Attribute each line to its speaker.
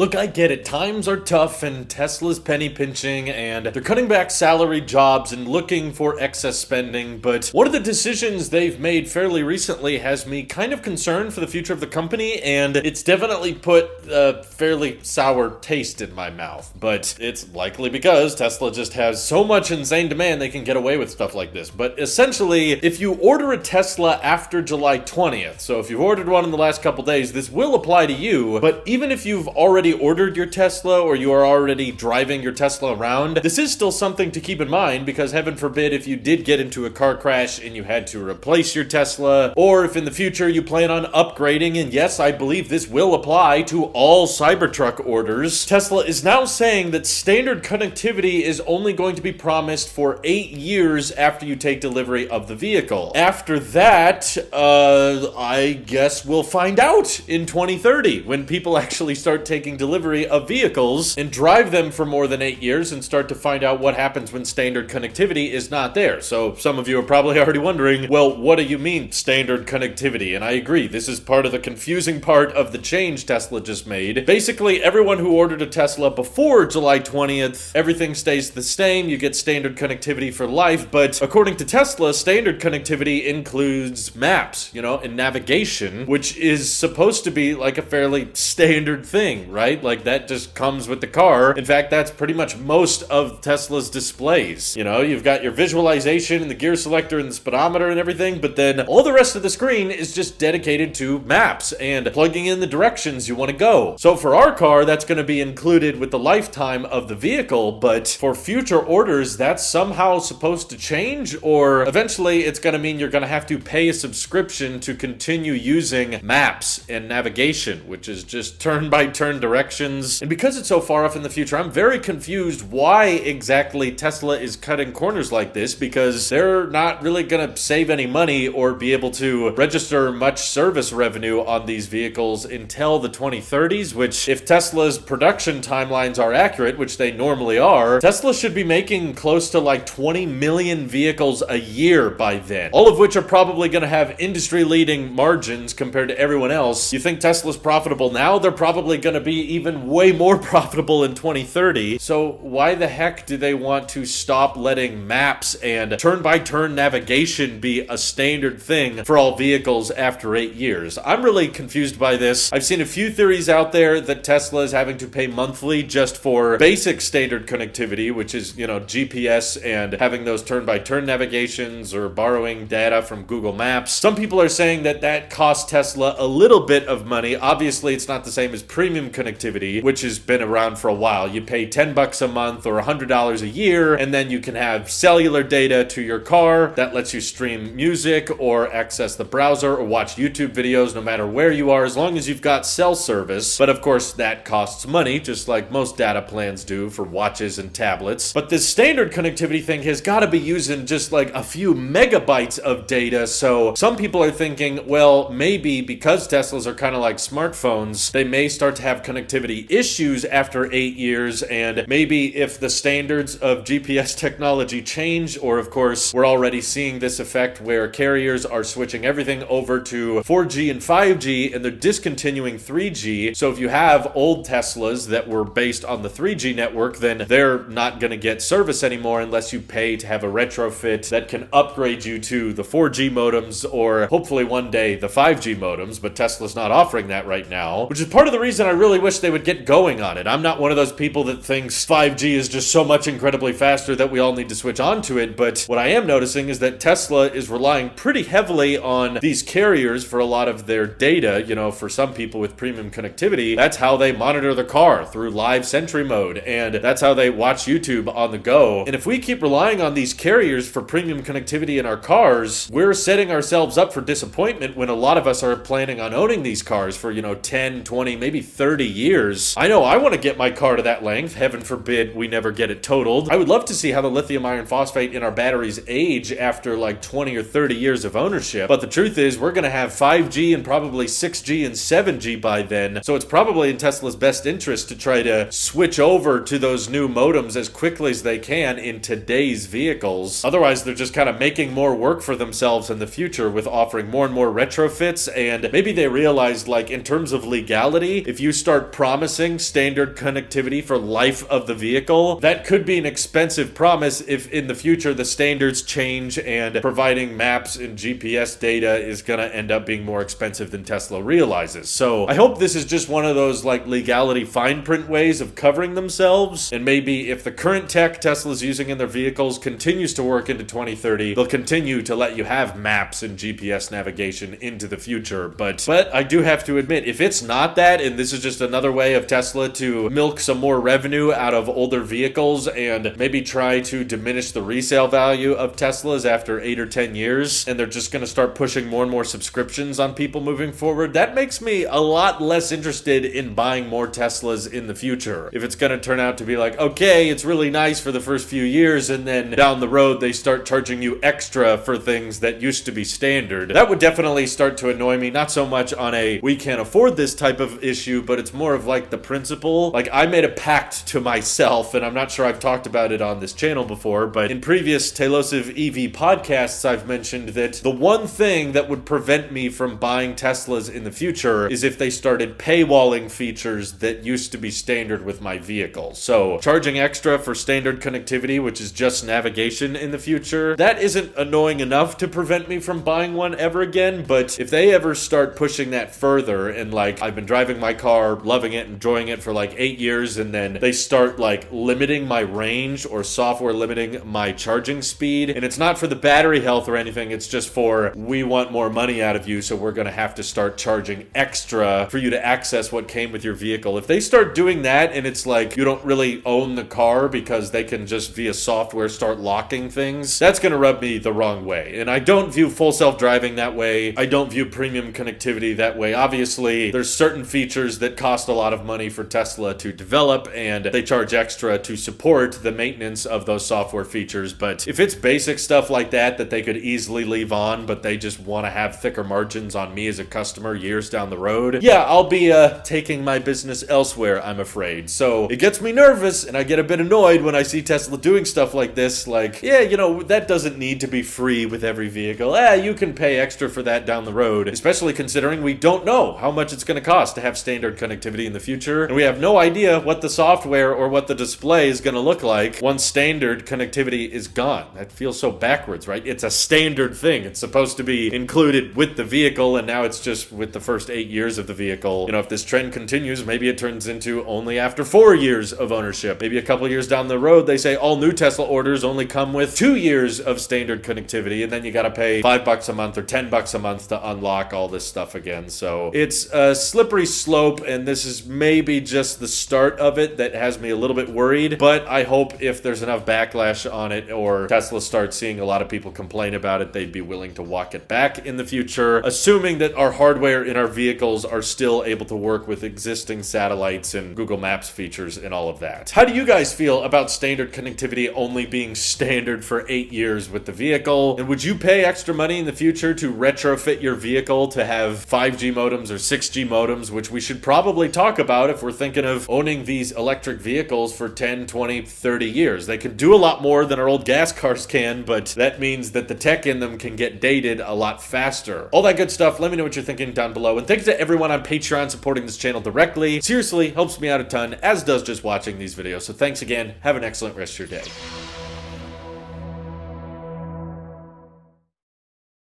Speaker 1: Look, I get it. Times are tough and Tesla's penny pinching and they're cutting back salary jobs and looking for excess spending, but one of the decisions they've made fairly recently has me kind of concerned for the future of the company, and it's definitely put a fairly sour taste in my mouth. But it's likely because Tesla just has so much insane demand they can get away with stuff like this. But essentially, if you order a Tesla after July 20th, so if you've ordered one in the last couple days, this will apply to you, but even if you've already ordered your Tesla or you are already driving your Tesla around, this is still something to keep in mind, because heaven forbid if you did get into a car crash and you had to replace your Tesla, or if in the future you plan on upgrading, and yes, I believe this will apply to all Cybertruck orders, Tesla is now saying that standard connectivity is only going to be promised for 8 years after you take delivery of the vehicle. After that, I guess we'll find out in 2030 when people actually start taking delivery of vehicles and drive them for more than 8 years and start to find out what happens when standard connectivity is not there. So some of you are probably already wondering, well, what do you mean standard connectivity? And I agree, this is part of the confusing part of the change Tesla just made. Basically, everyone who ordered a Tesla before July 20th, everything stays the same, you get standard connectivity for life, but according to Tesla, standard connectivity includes maps, and navigation, which is supposed to be like a fairly standard thing, right? Like that just comes with the car. In fact, that's pretty much most of Tesla's displays. You've got your visualization and the gear selector and the speedometer and everything, but then all the rest of the screen is just dedicated to maps and plugging in the directions you want to go. So for our car, that's going to be included with the lifetime of the vehicle, but for future orders, that's somehow supposed to change, or eventually it's going to mean you're going to have to pay a subscription to continue using maps and navigation, which is just turn-by-turn directions. And because it's so far off in the future, I'm very confused why exactly Tesla is cutting corners like this, because they're not really going to save any money or be able to register much service revenue on these vehicles until the 2030s, which, if Tesla's production timelines are accurate, which they normally are, Tesla should be making close to like 20 million vehicles a year by then, all of which are probably going to have industry-leading margins compared to everyone else. You think Tesla's profitable now? They're probably going to be even way more profitable in 2030. So why the heck do they want to stop letting maps and turn-by-turn navigation be a standard thing for all vehicles after 8 years? I'm really confused by this. I've seen a few theories out there that Tesla is having to pay monthly just for basic standard connectivity, which is, GPS and having those turn-by-turn navigations or borrowing data from Google Maps. Some people are saying that that costs Tesla a little bit of money. Obviously, it's not the same as premium connectivity, which has been around for a while. You pay $10 a month or $100 a year, and then you can have cellular data to your car that lets you stream music or access the browser or watch YouTube videos no matter where you are, as long as you've got cell service. But of course, that costs money, just like most data plans do for watches and tablets. But this standard connectivity thing has got to be using just like a few megabytes of data. So some people are thinking, well, maybe because Teslas are kind of like smartphones, they may start to have connectivity issues after 8 years, and maybe if the standards of GPS technology change, or of course, we're already seeing this effect where carriers are switching everything over to 4G and 5G, and they're discontinuing 3G. So if you have old Teslas that were based on the 3G network, then they're not going to get service anymore unless you pay to have a retrofit that can upgrade you to the 4G modems, or hopefully one day the 5G modems, but Tesla's not offering that right now, which is part of the reason I really wish they would get going on it. I'm not one of those people that thinks 5G is just so much incredibly faster that we all need to switch on to it, but what I am noticing is that Tesla is relying pretty heavily on these carriers for a lot of their data. For some people with premium connectivity, that's how they monitor the car, through live Sentry mode, and that's how they watch YouTube on the go. And if we keep relying on these carriers for premium connectivity in our cars, we're setting ourselves up for disappointment when a lot of us are planning on owning these cars for, 10, 20, maybe 30 years. I know I want to get my car to that length. Heaven forbid we never get it totaled. I would love to see how the lithium iron phosphate in our batteries age after like 20 or 30 years of ownership. But the truth is, we're going to have 5G and probably 6G and 7G by then. So it's probably in Tesla's best interest to try to switch over to those new modems as quickly as they can in today's vehicles. Otherwise, they're just kind of making more work for themselves in the future with offering more and more retrofits. And maybe they realized, like, in terms of legality, if you start start promising standard connectivity for life of the vehicle, that could be an expensive promise if in the future the standards change and providing maps and GPS data is gonna end up being more expensive than Tesla realizes. So I hope this is just one of those like legality fine print ways of covering themselves, and maybe if the current tech Tesla's using in their vehicles continues to work into 2030, they'll continue to let you have maps and GPS navigation into the future. But I do have to admit, if it's not that, and this is just another way of Tesla to milk some more revenue out of older vehicles and maybe try to diminish the resale value of Teslas after 8 or 10 years, and they're just going to start pushing more and more subscriptions on people moving forward, that makes me a lot less interested in buying more Teslas in the future. If it's going to turn out to be like, okay, it's really nice for the first few years, and then down the road they start charging you extra for things that used to be standard, that would definitely start to annoy me. Not so much on a we can't afford this type of issue, but it's more of like the principle. Like, I made a pact to myself, and I'm not sure I've talked about it on this channel before, but in previous Tailosive EV podcasts I've mentioned that the one thing that would prevent me from buying Teslas in the future is if they started paywalling features that used to be standard with my vehicle. So charging extra for standard connectivity, which is just navigation in the future, that isn't annoying enough to prevent me from buying one ever again. But if they ever start pushing that further, and like I've been driving my car, loving it, enjoying it for like 8 years, and then they start like limiting my range or software limiting my charging speed, and it's not for the battery health or anything, it's just for we want more money out of you, so we're gonna have to start charging extra for you to access what came with your vehicle. If they start doing that and it's like you don't really own the car because they can just via software start locking things, that's gonna rub me the wrong way. And I don't view full self-driving that way. I don't view premium connectivity that way. Obviously, there's certain features that cost a lot of money for Tesla to develop, and they charge extra to support the maintenance of those software features. But if it's basic stuff like that that they could easily leave on, but they just want to have thicker margins on me as a customer years down the road, yeah, I'll be taking my business elsewhere, I'm afraid. So it gets me nervous, and I get a bit annoyed when I see Tesla doing stuff like this. Like, yeah, you know, that doesn't need to be free with every vehicle. You can pay extra for that down the road, especially considering we don't know how much it's going to cost to have standard connectivity in the future, and we have no idea what the software or what the display is going to look like once standard connectivity is gone. That feels so backwards, right? It's a standard thing. It's supposed to be included with the vehicle, and now it's just with the first 8 years of the vehicle. You know, if this trend continues, maybe it turns into only after 4 years of ownership. Maybe a couple years down the road, they say all new Tesla orders only come with 2 years of standard connectivity, and then you got to pay $5 a month or $10 a month to unlock all this stuff again. So it's a slippery slope, and this is maybe just the start of it that has me a little bit worried. But I hope if there's enough backlash on it, or Tesla starts seeing a lot of people complain about it, they'd be willing to walk it back in the future, assuming that our hardware in our vehicles are still able to work with existing satellites and Google Maps features and all of that. How do you guys feel about standard connectivity only being standard for 8 years with the vehicle? And would you pay extra money in the future to retrofit your vehicle to have 5G modems or 6G modems, which we should probably talk about if we're thinking of owning these electric vehicles for 10, 20, 30 years. They can do a lot more than our old gas cars can, but that means that the tech in them can get dated a lot faster. All that good stuff. Let me know what you're thinking down below. And thanks to everyone on Patreon supporting this channel directly. Seriously, helps me out a ton, as does just watching these videos. So thanks again. Have an excellent rest of your day.